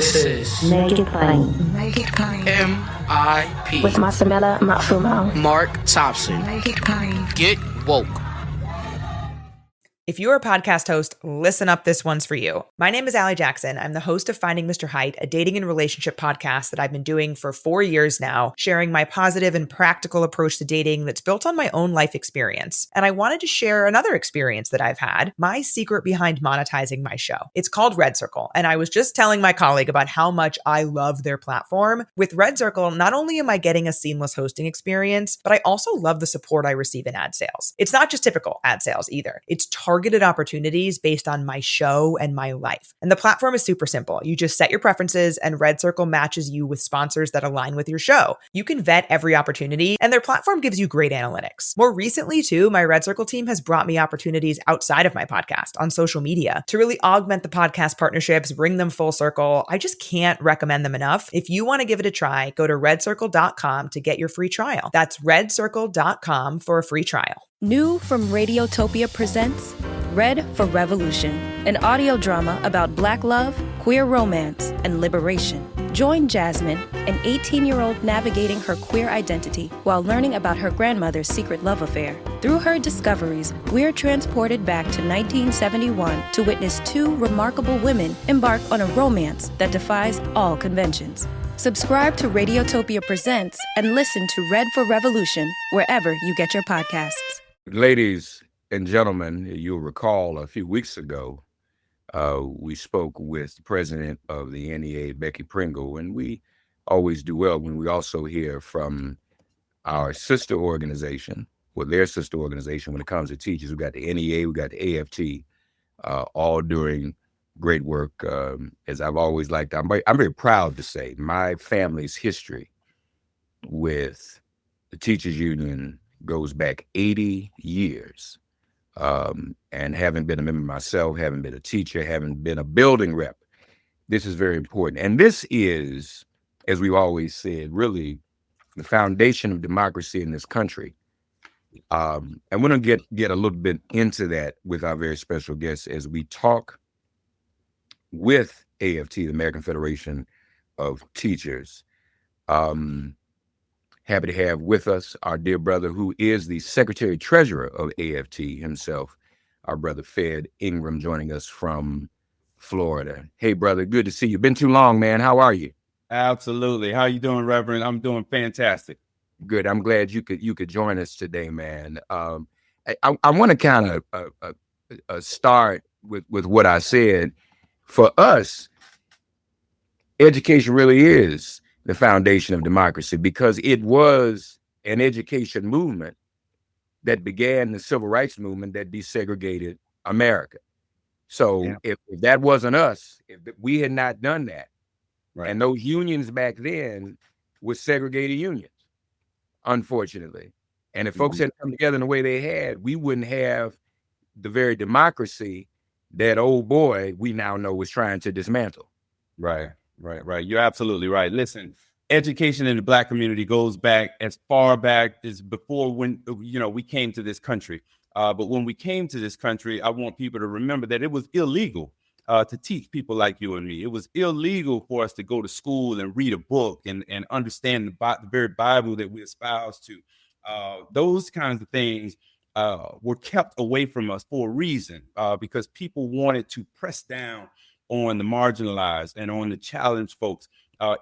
This is Make It Plain. Make It Plain. MIP With Masamela Matfumo. Mark Thompson. Make It Plain. Get woke. If you're a podcast host, listen up, this one's for you. My name is Allie Jackson. I'm the host of Finding Mr. Height, a dating and relationship podcast that I've been doing for 4 years now, sharing my positive and practical approach to dating that's built on my own life experience. And I wanted to share another experience that I've had, my secret behind monetizing my show. It's called Red Circle, and I was just telling my colleague about how much I love their platform. With Red Circle, not only am I getting a seamless hosting experience, but I also love the support I receive in ad sales. It's not just typical ad sales either. It's targeted opportunities based on my show and my life. And the platform is super simple. You just set your preferences and Red Circle matches you with sponsors that align with your show. You can vet every opportunity and their platform gives you great analytics. More recently too, my Red Circle team has brought me opportunities outside of my podcast on social media to really augment the podcast partnerships, bring them full circle. I just can't recommend them enough. If you want to give it a try, go to redcircle.com to get your free trial. That's redcircle.com for a free trial. New from Radiotopia presents Red for Revolution, an audio drama about Black love, queer romance, and liberation. Join Jasmine, an 18-year-old navigating her queer identity while learning about her grandmother's secret love affair. Through her discoveries, we're transported back to 1971 to witness two remarkable women embark on a romance that defies all conventions. Subscribe to Radiotopia Presents and listen to Red for Revolution wherever you get your podcasts. Ladies and gentlemen, you'll recall a few weeks ago, we spoke with the president of the NEA, Becky Pringle, and we always do well when we also hear from our sister organization, well, their sister organization when it comes to teachers. We've got the NEA, we've got the AFT, all doing great work. As I've always liked, I'm very proud to say my family's history with the teachers union goes back 80 years. And having been a member myself, having been a teacher, having been a building rep, this is very important. And this is, as we've always said, really the foundation of democracy in this country. And we're going to get a little bit into that with our very special guests as we talk with AFT, the American Federation of Teachers. Happy to have with us our dear brother who is the Secretary Treasurer of AFT himself, our brother Fed Ingram, joining us from Florida. Hey, brother, good to see you. Been too long, man. How are you? Absolutely. How you doing, Reverend? I'm doing fantastic. Good. I'm glad you could join us today, man. I want to kind of start with what I said. For us, education really is the foundation of democracy because it was an education movement that began the civil rights movement that desegregated America. So if that wasn't us, if we had not done that, right, and those unions back then were segregated unions, unfortunately. And if folks had come together in the way they had, we wouldn't have the very democracy that old boy we now know was trying to dismantle. Right. You're absolutely right. Listen, education in the Black community goes back as far back as before when, we came to this country. But when we came to this country, I want people to remember that it was illegal to teach people like you and me. It was illegal for us to go to school and read a book and understand the very Bible that we espouse to. Those kinds of things were kept away from us for a reason, because people wanted to press down on the marginalized and on the challenged folks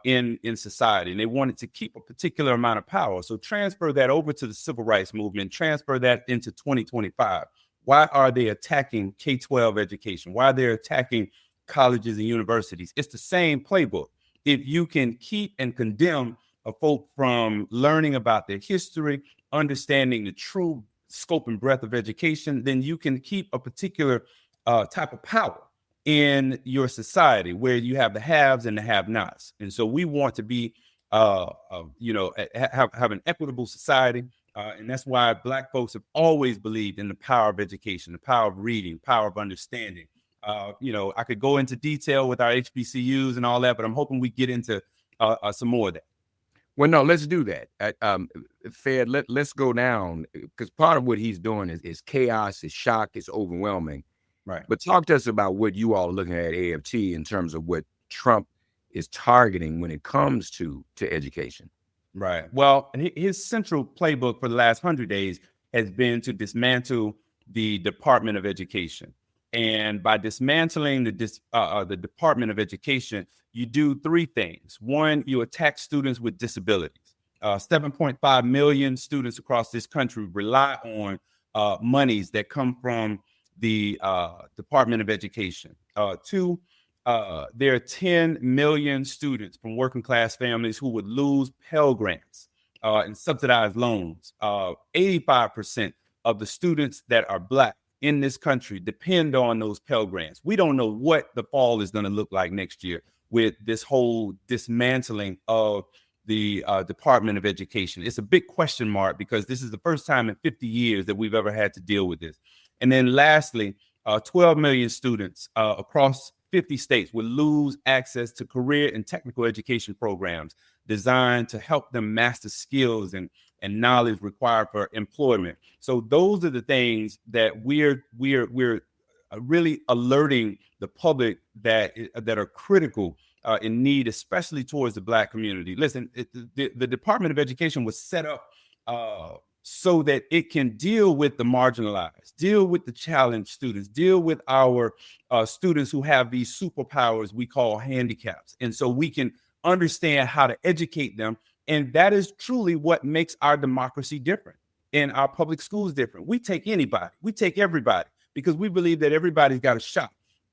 in society. And they wanted to keep a particular amount of power. So transfer that over to the civil rights movement, transfer that into 2025. Why are they attacking K-12 education? Why they're attacking colleges and universities? It's the same playbook. If you can keep and condemn a folk from learning about their history, understanding the true scope and breadth of education, then you can keep a particular type of power in your society where you have the haves and the have-nots. And so we want to be, have an equitable society. And that's why Black folks have always believed in the power of education, the power of reading, power of understanding. I could go into detail with our HBCUs and all that, but I'm hoping we get into some more of that. Well, no, let's do that. Fed, let's go down, because part of what he's doing is chaos, is shock, it's overwhelming. Right. But talk to us about what you all are looking at AFT in terms of what Trump is targeting when it comes to education. Right. Well, his central playbook for the last 100 days has been to dismantle the Department of Education. And by dismantling the Department of Education, you do three things. One, you attack students with disabilities. 7.5 million students across this country rely on monies that come from the Department of Education. Two, there are 10 million students from working class families who would lose Pell Grants and subsidized loans. 85% of the students that are Black in this country depend on those Pell Grants. We don't know what the fall is going to look like next year with this whole dismantling of the Department of Education. It's a big question mark because this is the first time in 50 years that we've ever had to deal with this. And then lastly, 12 million students across 50 states will lose access to career and technical education programs designed to help them master skills and knowledge required for employment. So those are the things that we're really alerting the public that are critical in need, especially towards the Black community. Listen, the Department of Education was set up so that it can deal with the marginalized, deal with the challenged students, deal with our students who have these superpowers we call handicaps. And so we can understand how to educate them. And that is truly what makes our democracy different and our public schools different. We take anybody, we take everybody, because we believe that everybody's got a shot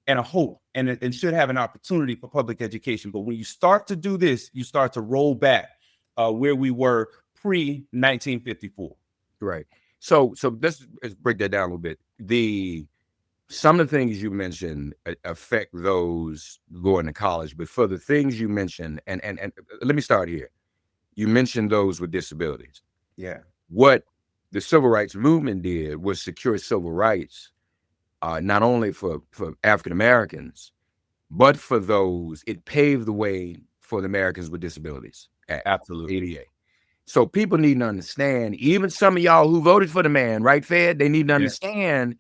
and a hope and should have an opportunity for public education. But when you start to do this, you start to roll back where we were pre-1954. Right. So let's break that down a little bit. Some of the things you mentioned affect those going to college, but for the things you mentioned, and let me start here. You mentioned those with disabilities. Yeah. What the civil rights movement did was secure civil rights, not only for African Americans, but for those. It paved the way for the Americans with Disabilities Act. Absolutely. ADA. So people need to understand, even some of y'all who voted for the man, right, Fed? They need to understand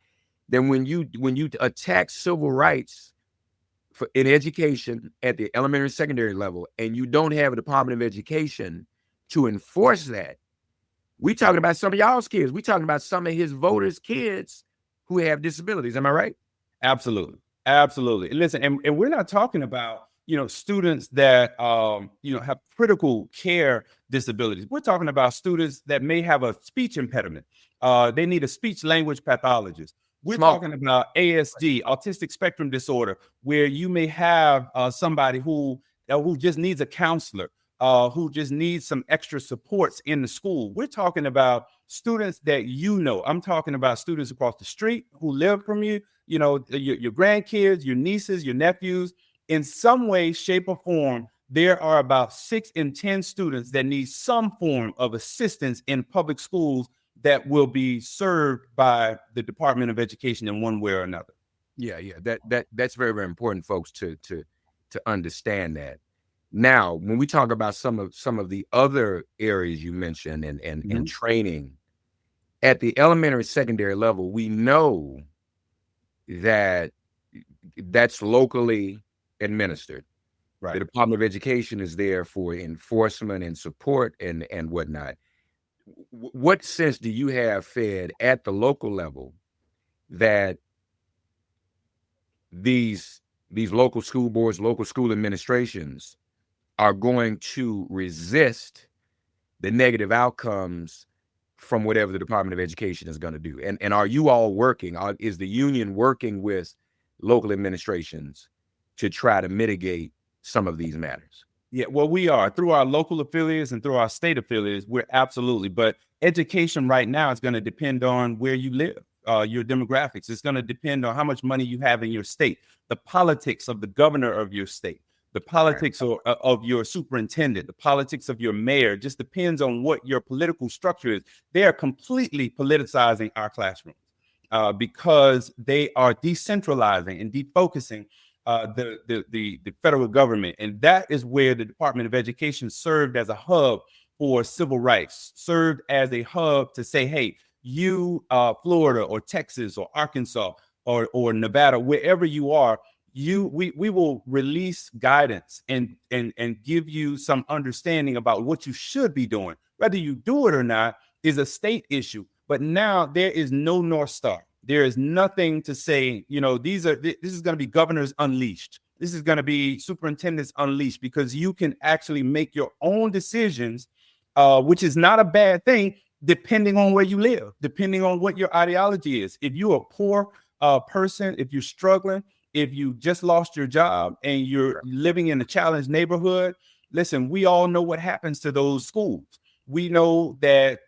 that when you attack civil rights in education at the elementary and secondary level, and you don't have a Department of Education to enforce that, we talking about some of y'all's kids. We talking about some of his voters' kids who have disabilities. Am I right? Absolutely. Absolutely. Listen, and we're not talking about, students that, have critical care disabilities. We're talking about students that may have a speech impediment. They need a speech language pathologist. We're talking about ASD, autistic spectrum disorder, where you may have somebody who just needs a counselor, who just needs some extra supports in the school. We're talking about students that I'm talking about students across the street who live from you, your grandkids, your nieces, your nephews. In some way, shape, or form, there are about 6 in 10 students that need some form of assistance in public schools that will be served by the Department of Education in one way or another. Yeah. That's very, very important, folks, to understand that. Now, when we talk about some of the other areas you mentioned and training at the elementary secondary level, we know that that's locally administered. Right. The Department of Education is there for enforcement and support and whatnot. What sense do you have, Fed, at the local level that these local school boards, local school administrations are going to resist the negative outcomes from whatever the Department of Education is going to do? And are you all working? Is the union working with local administrations to try to mitigate some of these matters? Yeah, well, we are through our local affiliates and through our state affiliates. We're absolutely. But education right now is going to depend on where you live, your demographics. It's going to depend on how much money you have in your state, the politics of the governor of your state, the politics of your superintendent, the politics of your mayor. Just depends on what your political structure is. They are completely politicizing our classrooms because they are decentralizing and defocusing the federal government. And that is where the Department of Education served as a hub for civil rights, served as a hub to say, hey, you, Florida or Texas or Arkansas or Nevada, wherever you are, we will release guidance and give you some understanding about what you should be doing. Whether you do it or not is a state issue. But now there is no North Star. There is nothing to say, this is going to be governors unleashed. This is going to be superintendents unleashed, because you can actually make your own decisions, which is not a bad thing, depending on where you live, depending on what your ideology is. If you're a poor person, if you're struggling, if you just lost your job and you're living in a challenged neighborhood, listen, we all know what happens to those schools. We know that,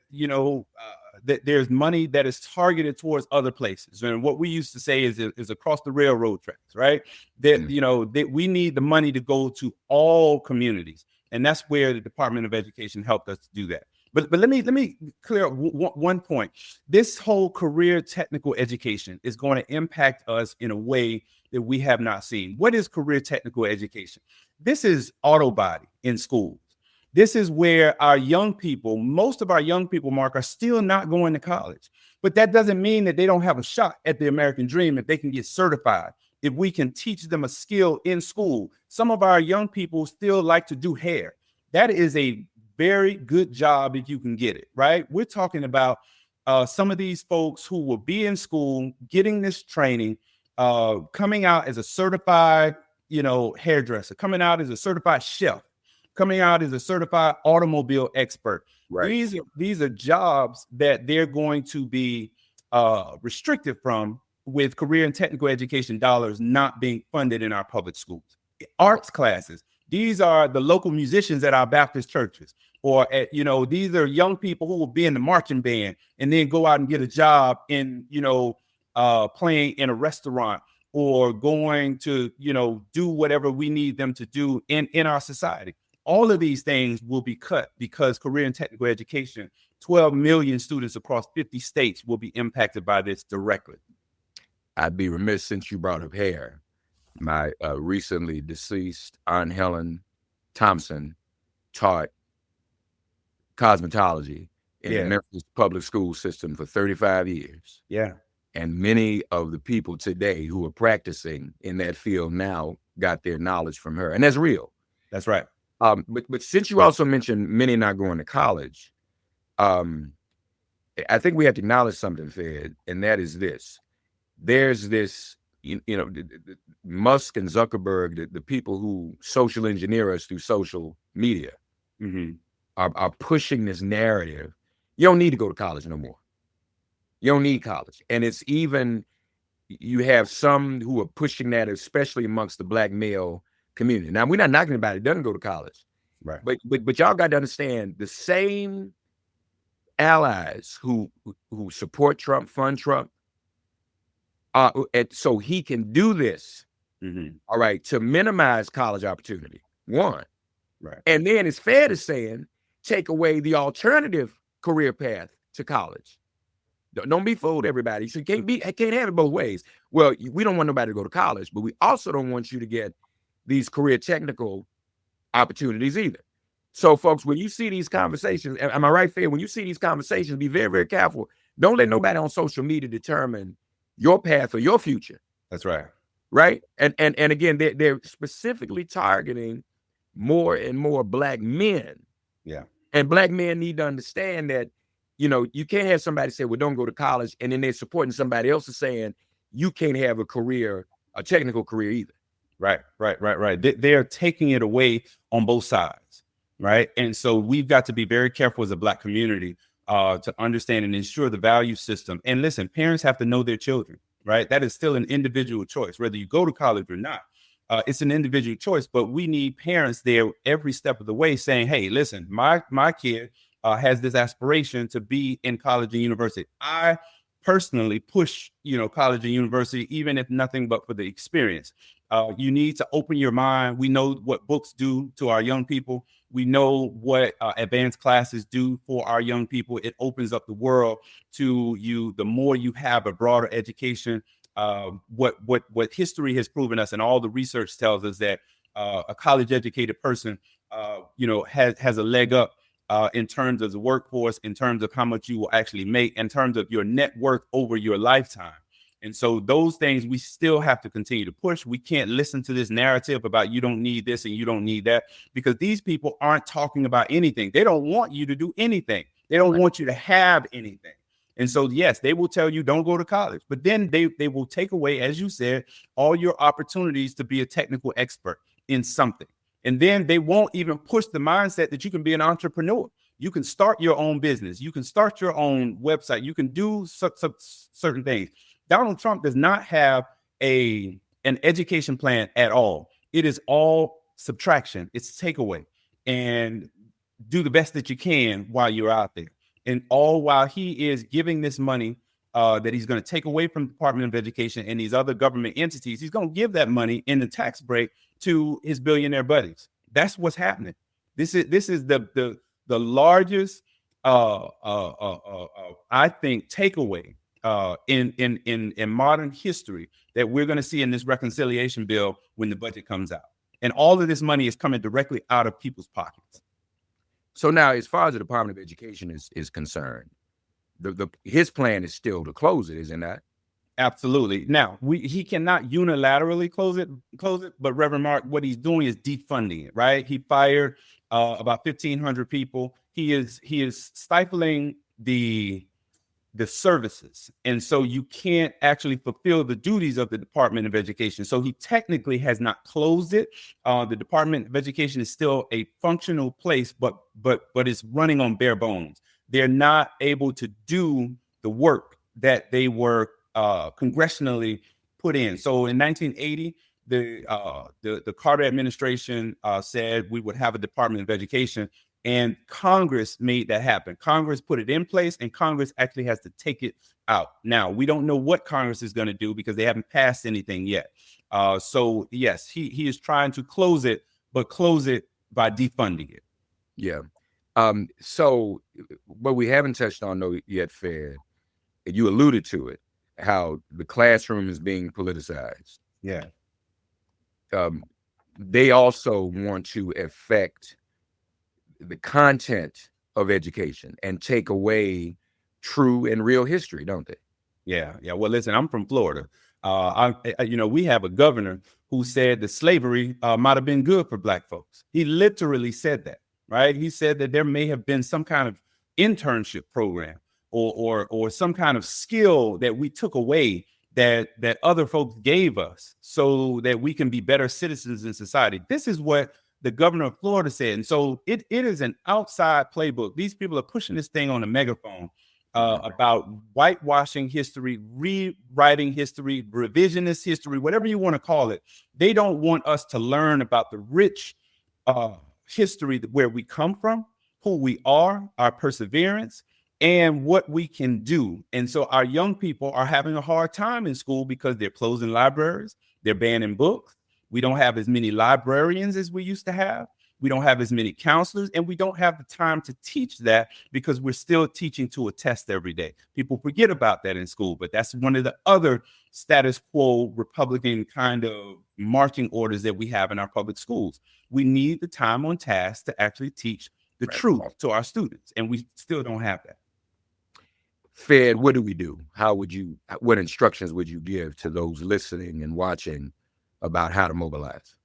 that there's money that is targeted towards other places. And what we used to say is across the railroad tracks, right? That, that we need the money to go to all communities. And that's where the Department of Education helped us to do that. But let me clear up one point. This whole career technical education is going to impact us in a way that we have not seen. What is career technical education? This is auto body in schools. This is where our young people, most of our young people, Mark, are still not going to college. But that doesn't mean that they don't have a shot at the American dream if they can get certified, if we can teach them a skill in school. Some of our young people still like to do hair. That is a very good job if you can get it, right? We're talking about some of these folks who will be in school, getting this training, coming out as a certified, hairdresser, coming out as a certified chef, coming out as a certified automobile expert. Right. These are jobs that they're going to be restricted from, with career and technical education dollars not being funded in our public schools. Arts classes. These are the local musicians at our Baptist churches, or these are young people who will be in the marching band and then go out and get a job in, playing in a restaurant, or going to, do whatever we need them to do in our society. All of these things will be cut because career and technical education, 12 million students across 50 states will be impacted by this directly. I'd be remiss, since you brought up hair. My recently deceased Aunt Helen Thompson taught cosmetology in the Memphis public school system for 35 years. Yeah. And many of the people today who are practicing in that field now got their knowledge from her. And that's real. That's right. But since you also mentioned many not going to college, I think we have to acknowledge something, Fed, and that is this. There's this, Musk and Zuckerberg, the people who social engineer us through social media, are pushing this narrative. You don't need to go to college no more. You don't need college. And it's even, you have some who are pushing that, especially amongst the Black male community. Now, we're not knocking anybody that doesn't go to college. Right. But y'all got to understand, the same allies who support Trump, fund Trump, so he can do this, all right, to minimize college opportunity, one. Right. And then it's fair to say, take away the alternative career path to college. Don't be fooled, everybody. So you can't have it both ways. Well, we don't want nobody to go to college, but we also don't want you to get these career technical opportunities either. So, folks, when you see these conversations, am I right, Fair? When you see these conversations, be very, very careful. Don't let nobody on social media determine your path or your future. That's right. Right? And again, they're specifically targeting more and more Black men. Yeah. And Black men need to understand that, you can't have somebody say, well, don't go to college, and then they're supporting somebody else saying you can't have a technical career either. Right. They're taking it away on both sides, right? And so we've got to be very careful as a Black community to understand and ensure the value system. And listen, parents have to know their children, right? That is still an individual choice, whether you go to college or not. It's an individual choice, but we need parents there every step of the way saying, hey, listen, my kid has this aspiration to be in college and university. I personally push, college and university, even if nothing but for the experience. You need to open your mind. We know what books do to our young people. We know what advanced classes do for our young people. It opens up the world to you. The more you have a broader education, what history has proven us, and all the research tells us that a college educated person, has a leg up in terms of the workforce, in terms of how much you will actually make, in terms of your net worth over your lifetime. And so those things we still have to continue to push. We can't listen to this narrative about you don't need this and you don't need that, because these people aren't talking about anything. They don't want you to do anything. They don't want you to have anything. And so, yes, they will tell you don't go to college, but then they will take away, as you said, all your opportunities to be a technical expert in something. And then they won't even push the mindset that you can be an entrepreneur. You can start your own business. You can start your own website. You can do certain things. Donald Trump does not have an education plan at all. It is all subtraction. It's takeaway, and do the best that you can while you're out there. And all while he is giving this money that he's going to take away from the Department of Education and these other government entities, he's going to give that money in the tax break to his billionaire buddies. That's what's happening. This is the largest, I think, takeaway in modern history that we're going to see in this reconciliation bill when the budget comes out. And all of this money is coming directly out of people's pockets. So now, as far as the Department of Education is concerned, his plan is still to close it, isn't that? Absolutely. Now, he cannot unilaterally close it, but Reverend Mark, what he's doing is defunding it, right? He fired about 1,500 people. He is stifling the services. And so you can't actually fulfill the duties of the Department of Education. So he technically has not closed it. The Department of Education is still a functional place, but it's running on bare bones. They're not able to do the work that they were congressionally put in. So in 1980, the Carter administration said we would have a Department of Education, and Congress made that happen. Congress put it in place, and Congress actually has to take it out. Now, we don't know what Congress is going to do because they haven't passed anything yet. So yes, he is trying to close it, but close it by defunding it. Yeah. So what we haven't touched on though yet, Fed, you alluded to it, how the classroom is being politicized. Yeah. They also want to affect the content of education and take away true and real history, don't they? Yeah. Well, listen, I'm from Florida. We have a governor who said that slavery might have been good for Black folks. He literally said that, right? He said that there may have been some kind of internship program or some kind of skill that we took away that other folks gave us so that we can be better citizens in society. This is what the governor of Florida said. And so it is an outside playbook. These people are pushing this thing on a megaphone about whitewashing history, rewriting history, revisionist history, whatever you want to call it. They don't want us to learn about the rich history where we come from, who we are, our perseverance, and what we can do. And so our young people are having a hard time in school because they're closing libraries, they're banning books. We don't have as many librarians as we used to have. We don't have as many counselors, and we don't have the time to teach that because we're still teaching to a test every day. People forget about that in school, but that's one of the other status quo Republican kind of marching orders that we have in our public schools. We need the time on task to actually teach the truth to our students, and we still don't have that. Fed, what do we do? What instructions would you give to those listening and watching about how to mobilize?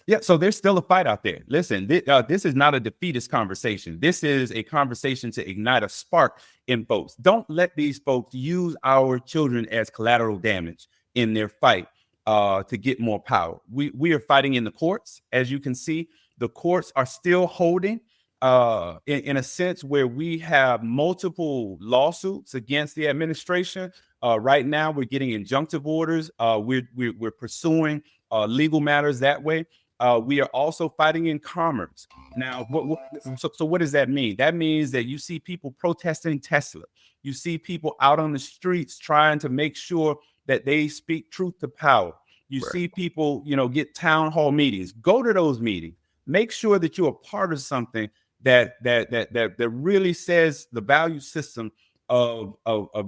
Yeah, so there's still a fight out there. Listen, this is not a defeatist conversation. This is a conversation to ignite a spark in folks. Don't let these folks use our children as collateral damage in their fight to get more power. We are fighting in the courts. As you can see, the courts are still holding in a sense where we have multiple lawsuits against the administration. Right now, we're getting injunctive orders. We're pursuing legal matters that way. We are also fighting in commerce. Now, so what does that mean? That means that you see people protesting Tesla. You see people out on the streets trying to make sure that they speak truth to power. You see people, get town hall meetings. Go to those meetings. Make sure that you're a part of something that really says the value system of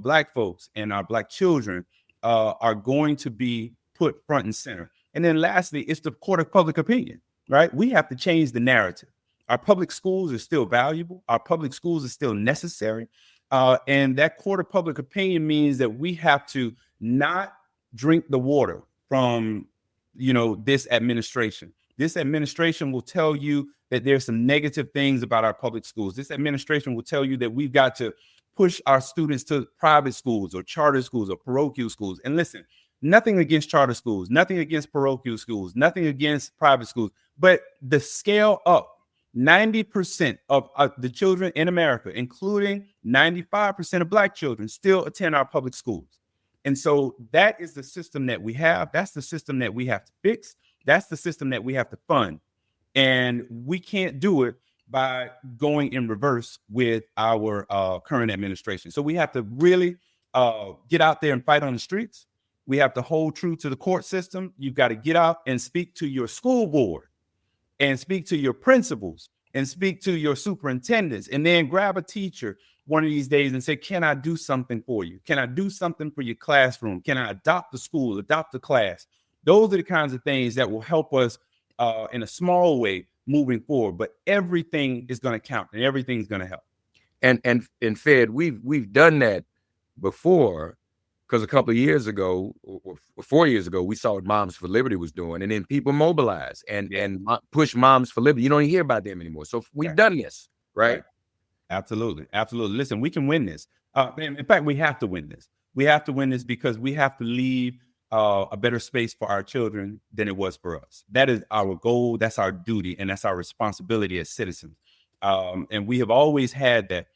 Black folks and our Black children are going to be put front and center. And then lastly, it's the court of public opinion, right? We have to change the narrative. Our public schools are still valuable. Our public schools are still necessary. And that court of public opinion means that we have to not drink the water from, this administration. This administration will tell you that there's some negative things about our public schools. This administration will tell you that we've got to push our students to private schools or charter schools or parochial schools. And listen, nothing against charter schools, nothing against parochial schools, nothing against private schools, but the scale up. 90% of the children in America, including 95% of Black children, still attend our public schools. And so that is the system that we have. That's the system that we have to fix. That's the system that we have to fund. And we can't do it by going in reverse with our current administration. So we have to really get out there and fight on the streets. We have to hold true to the court system. You've got to get out and speak to your school board and speak to your principals and speak to your superintendents, and then grab a teacher one of these days and say, can I do something for you? Can I do something for your classroom? Can I adopt the school, adopt the class? Those are the kinds of things that will help us in a small way moving forward, but everything is going to count and everything's going to help. And Fed, we've done that before, because a couple of years ago or 4 years ago, we saw what Moms for Liberty was doing, and then people mobilized and push Moms for Liberty. You don't hear about them anymore. So we've done this, right? Absolutely. Listen, we can win this. In fact, we have to win this. We have to win this because we have to leave a better space for our children than it was for us. That is our goal. That's our duty. And that's our responsibility as citizens. And we have always had that,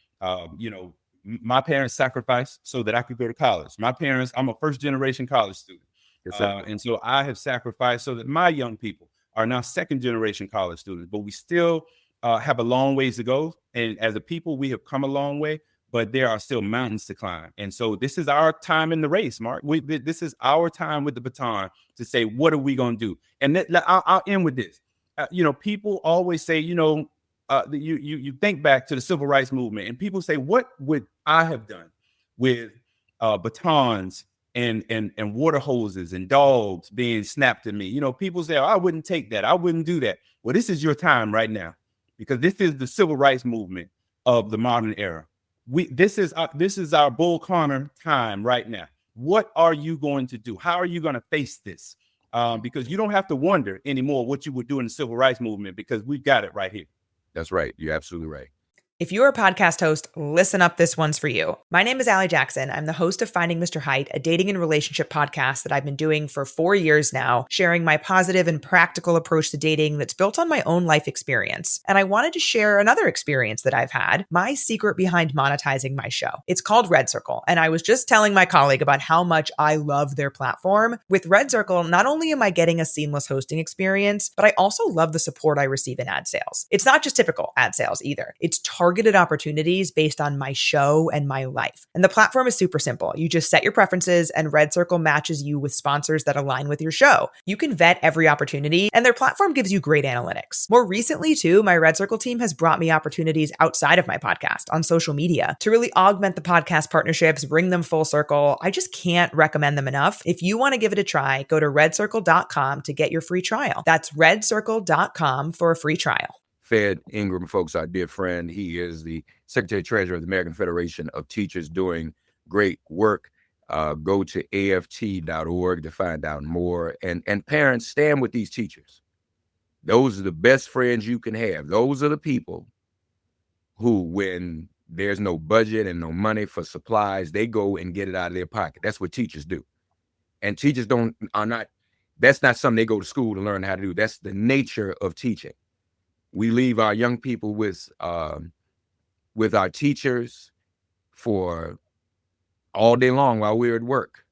my parents sacrificed so that I could go to college. I'm a first generation college student. Yes, and so I have sacrificed so that my young people are now second generation college students, but we still have a long ways to go. And as a people, we have come a long way, but there are still mountains to climb. And so this is our time in the race, Mark. This is our time with the baton to say, what are we going to do? And I'll end with this. People always say, you think back to the civil rights movement, and people say, what would I have done with batons and water hoses and dogs being snapped at me? People say, I wouldn't take that. I wouldn't do that. Well, this is your time right now, because this is the civil rights movement of the modern era. This is our Bull Connor time right now. What are you going to do? How are you going to face this? Because you don't have to wonder anymore what you would do in the civil rights movement, because we've got it right here. That's right. You're absolutely right. If you're a podcast host, listen up. This one's for you. My name is Allie Jackson. I'm the host of Finding Mr. Height, a dating and relationship podcast that I've been doing for 4 years now, sharing my positive and practical approach to dating that's built on my own life experience. And I wanted to share another experience that I've had, my secret behind monetizing my show. It's called Red Circle. And I was just telling my colleague about how much I love their platform. With Red Circle, not only am I getting a seamless hosting experience, but I also love the support I receive in ad sales. It's not just typical ad sales either. It's targeted opportunities based on my show and my life. And the platform is super simple. You just set your preferences and Red Circle matches you with sponsors that align with your show. You can vet every opportunity and their platform gives you great analytics. More recently too, my Red Circle team has brought me opportunities outside of my podcast on social media to really augment the podcast partnerships, bring them full circle. I just can't recommend them enough. If you want to give it a try, go to redcircle.com to get your free trial. That's redcircle.com for a free trial. Fed Ingram, folks, our dear friend. He is the Secretary Treasurer of the American Federation of Teachers, doing great work. Go to aft.org to find out more. And parents, stand with these teachers. Those are the best friends you can have. Those are the people who, when there's no budget and no money for supplies, they go and get it out of their pocket. That's what teachers do. And teachers that's not something they go to school to learn how to do. That's the nature of teaching. We leave our young people with our teachers for all day long while we're at work.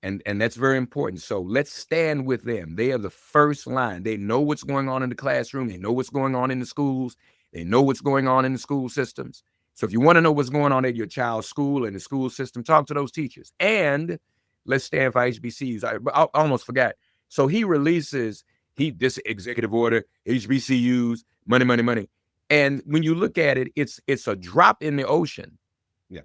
And that's very important. So let's stand with them. They are the first line. They know what's going on in the classroom. They know what's going on in the schools. They know what's going on in the school systems. So if you want to know what's going on at your child's school and the school system, talk to those teachers. And let's stand for HBCUs. I almost forgot. So he releases this executive order, HBCUs, money. And when you look at it, it's a drop in the ocean. Yeah.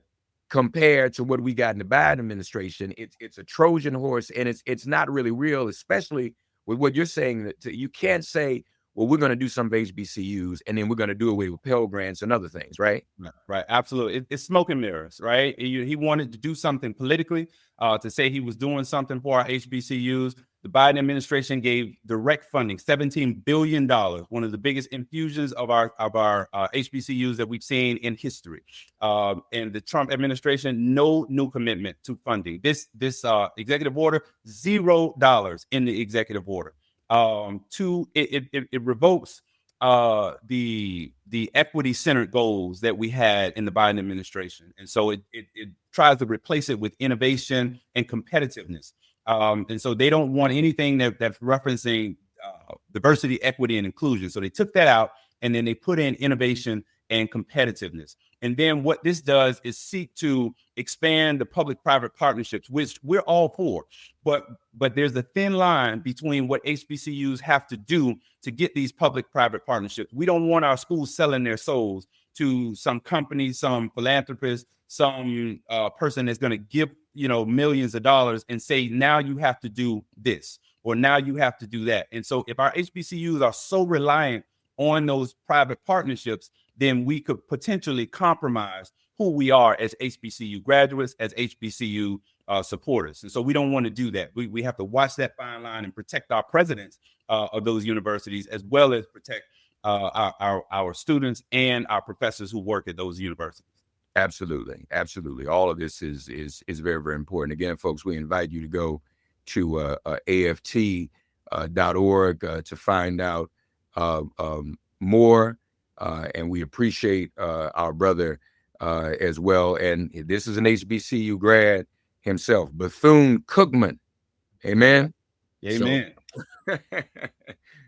Compared to what we got in the Biden administration. It's a Trojan horse, and it's not really real, especially with what you're saying. That you can't say, well, we're going to do some of HBCUs, and then we're going to do away with Pell Grants and other things, right? Right. Absolutely. It's smoke and mirrors, right? He wanted to do something politically, to say he was doing something for our HBCUs. The Biden administration gave direct funding, $17 billion, one of the biggest infusions of our HBCUs that we've seen in history. And the Trump administration, no new commitment to funding. This executive order, $0 in the executive order. It revokes the equity-centered goals that we had in the Biden administration. And so it tries to replace it with innovation and competitiveness. And so they don't want anything that's referencing diversity, equity, and inclusion. So they took that out, and then they put in innovation and competitiveness. And then what this does is seek to expand the public-private partnerships, which we're all for. But there's a thin line between what HBCUs have to do to get these public-private partnerships. We don't want our schools selling their souls to some company, some philanthropist, some person that's going to give millions of dollars and say, now you have to do this, or now you have to do that. And so if our HBCUs are so reliant on those private partnerships, then we could potentially compromise who we are as HBCU graduates, as HBCU supporters. And so we don't want to do that. We have to watch that fine line and protect our presidents of those universities, as well as protect our students and our professors who work at those universities. Absolutely. All of this is very, very important. Again, folks, we invite you to go to aft.org to find out more. And we appreciate our brother as well. And this is an HBCU grad himself, Bethune-Cookman. Amen. Amen.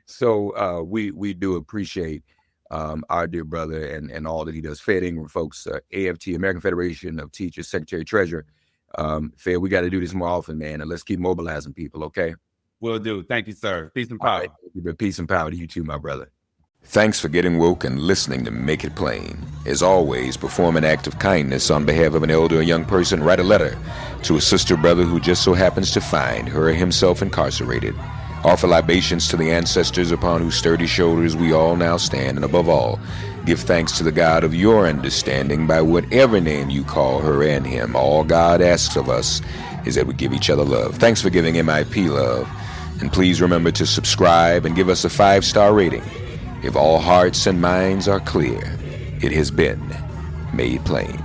So we do appreciate our dear brother and all that he does. Fed Ingram, folks, AFT, American Federation of Teachers, Secretary Treasurer. Fed, we got to do this more often, man, and let's keep mobilizing people, okay? Will do. Thank you, sir. Peace and power. Right. Peace and power to you too, my brother. Thanks for getting woke and listening to Make It Plain. As always, perform an act of kindness on behalf of an elder or young person. Write a letter to a sister brother who just so happens to find her or himself incarcerated. Offer libations to the ancestors upon whose sturdy shoulders we all now stand. And above all, give thanks to the God of your understanding by whatever name you call her and him. All God asks of us is that we give each other love. Thanks for giving MIP love. And please remember to subscribe and give us a 5-star rating. If all hearts and minds are clear, it has been made plain.